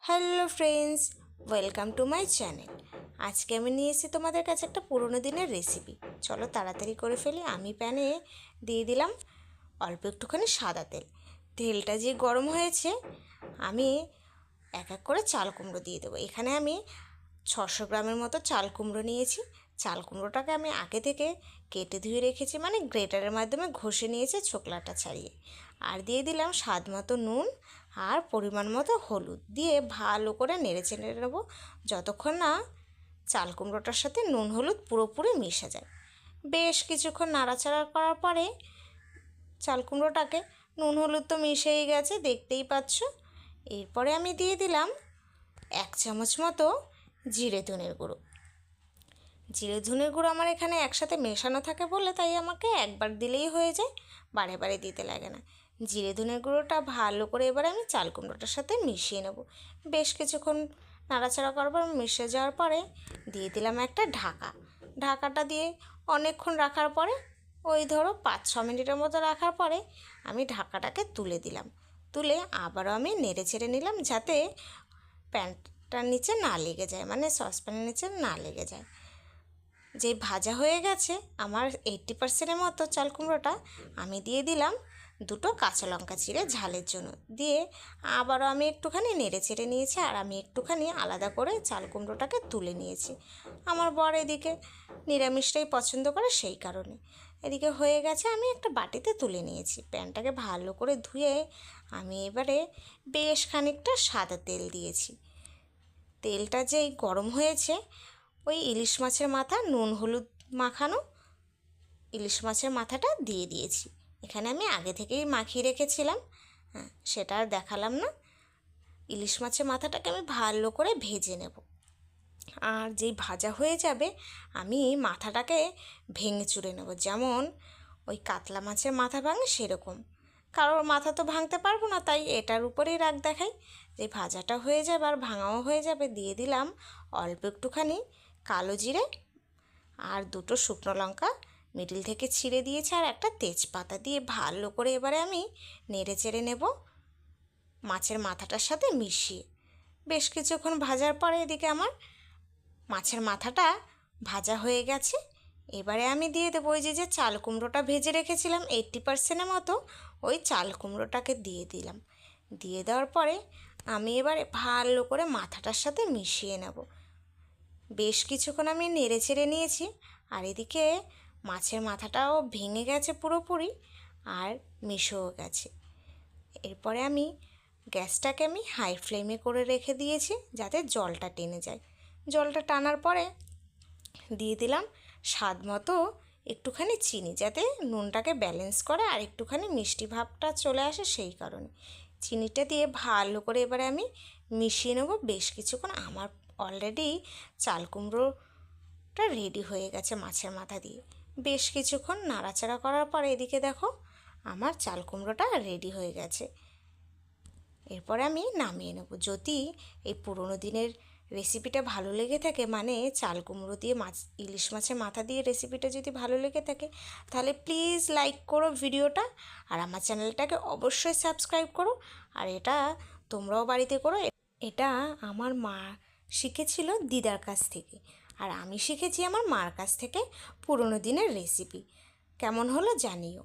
Hello friends, welcome to my channel. আজকে আমি নিয়ে এসেছি তোমাদের কাছে একটা পুরোনো দিনের রেসিপি। চলো তাড়াতাড়ি করে ফেলি। আমি প্যানে দিয়ে দিলাম অল্প একটুখানি সাদা তেল। তেলটা যে গরম হয়েছে, আমি এক এক করে চাল কুমড়ো দিয়ে দেবো। এখানে আমি 600 গ্রামের মতো চাল কুমড়ো নিয়েছি। চাল কুমড়োটাকে আমি আগে থেকে কেটে ধুয়ে রেখেছি, মানে গ্রেটারের মাধ্যমে ঘষে নিয়েছি ছোকলাটা ছাড়িয়ে। আর দিয়ে দিলাম স্বাদ মতো নুন আর পরিমাণ মতো হলুদ দিয়ে ভালো করে নেড়ে চেড়ে নেবো, যতক্ষণ না চাল কুমড়োটার সাথে নুন হলুদ পুরোপুরি মিশে যায়। বেশ কিছুক্ষণ নাড়াচাড়া করার পরে চাল কুমড়োটাকে নুন হলুদ তো মিশেই গেছে, দেখতেই পাচ্ছ। এরপরে আমি দিয়ে দিলাম 1 চামচ মতো জিরে ধনের গুঁড়ো। জিরে ধনের গুঁড়ো আমার এখানে একসাথে মেশানো থাকে বলে তাই আমাকে একবার দিলেই হয়ে যায়, বারে বারে দিতে লাগে না। জিরে ধনের গুঁড়োটা ভালো করে এবার আমি চাল কুমড়োটার সাথে মিশিয়ে নেব। বেশ কিছুক্ষণ নাড়াচাড়া করবার মিশে যাওয়ার পরে দিয়ে দিলাম একটা ঢাকা। ঢাকাটা দিয়ে অনেকক্ষণ রাখার পরে, ওই ধরো 5-6 মিনিটের মতো রাখার পরে আমি ঢাকাটাকে তুলে দিলাম। তুলে আবারও আমি নেড়ে চেড়ে নিলাম, যাতে প্যানটার নিচে না লেগে যায়, মানে সসপ্যানের নিচে না লেগে যায়। যে ভাজা হয়ে গেছে আমার 80% মতো চাল কুমড়োটা, আমি দিয়ে দিলাম 2টো কাঁচা লঙ্কা চিড়ে ঝালের জন্য। দিয়ে আবারও আমি একটুখানি নেড়ে চেড়ে নিয়েছি, আর আমি একটুখানি আলাদা করে চাল কুমড়োটাকে তুলে নিয়েছি। আমার বর এদিকে নিরামিষটাই পছন্দ করে, সেই কারণে। এদিকে হয়ে গেছে, আমি একটা বাটিতে তুলে নিয়েছি। প্যানটাকে ভালো করে ধুয়ে আমি এবারে বেশ খানিকটা সাদা তেল দিয়েছি। তেলটা যেই গরম হয়েছে, ওই ইলিশ মাছের মাথা নুন হলুদ মাখানো ইলিশ মাছের মাথাটা দিয়ে দিয়েছি। এখানে আমি আগে থেকেই মাখিয়ে রেখেছিলাম, সেটা আর দেখালাম না। ইলিশ মাছের মাথাটাকে আমি ভালো করে ভেজে নেব। আর যেই ভাজা হয়ে যাবে, আমি মাথাটাকে ভেঙে চুড়ে নেব, যেমন ওই কাতলা মাছের মাথা ভাঙে সেরকম। কারোর মাথা তো ভাঙতে পারবো না, তাই এটার উপরেই রাগ দেখাই। যে ভাজাটা হয়ে যাবে আর ভাঙাও হয়ে যাবে, দিয়ে দিলাম অল্প একটুখানি কালো জিরে আর 2টো শুকনো লঙ্কা মিডিল থেকে ছিঁড়ে দিয়েছি, আর একটা তেজপাতা দিয়ে ভালো করে এবারে আমি নেড়ে চেড়ে নেব মাছের মাথাটার সাথে মিশিয়ে। বেশ কিছুক্ষণ ভাজার পরে এদিকে আমার মাছের মাথাটা ভাজা হয়ে গেছে। এবারে আমি দিয়ে দেবো ওই যে চাল কুমড়োটা ভেজে রেখেছিলাম 80% মতো, ওই চাল কুমড়োটাকে দিয়ে দিলাম। দিয়ে দেওয়ার পরে আমি এবারে ভালো করে মাথাটার সাথে মিশিয়ে নেব। বেশ কিছুক্ষণ আমি নেড়ে চেড়ে নিয়েছি, আর এদিকে মাছের মাথাটাও ভেঙে গেছে পুরোপুরি, আর মিশেও গেছে। এরপরে আমি গ্যাসটাকে হাই ফ্লেমে করে রেখে দিয়েছি, যাতে জলটা টেনে যায়। জলটা টানার পরে দিয়ে দিলাম স্বাদ মতো একটুখানি চিনি, যাতে নুনটাকে ব্যালেন্স করে আর একটুখানি মিষ্টি ভাবটা চলে আসে, সেই কারণে চিনিটা দিয়ে ভালো করে এবারে আমি মিশিয়ে নেব বেশ কিছুক্ষণ। আমার অলরেডি চাল কুমড়োটা রেডি হয়ে গেছে মাছের মাথা দিয়ে। বেশ কিছুক্ষণ নাড়াচাড়া করার পরে এদিকে দেখো আমার চাল কুমড়োটা রেডি হয়ে গেছে। এরপরে আমি নামিয়ে নেব। যদি এই পুরোনো দিনের রেসিপিটা ভালো লেগে থাকে, মানে চাল কুমড়ো দিয়ে মাছ ইলিশ মাছের মাথা দিয়ে রেসিপিটা যদি ভালো লেগে থাকে, তাহলে প্লিজ লাইক করো ভিডিওটা, আর আমার চ্যানেলটাকে অবশ্যই সাবস্ক্রাইব করো। আর এটা তোমরাও বাড়িতে করো। এটা আমার মা শিখেছিল দিদার কাছ থেকে, আর আমি শিখেছি আমার মার কাছ থেকে পুরোনো দিনের রেসিপি। কেমন হলো জানিও।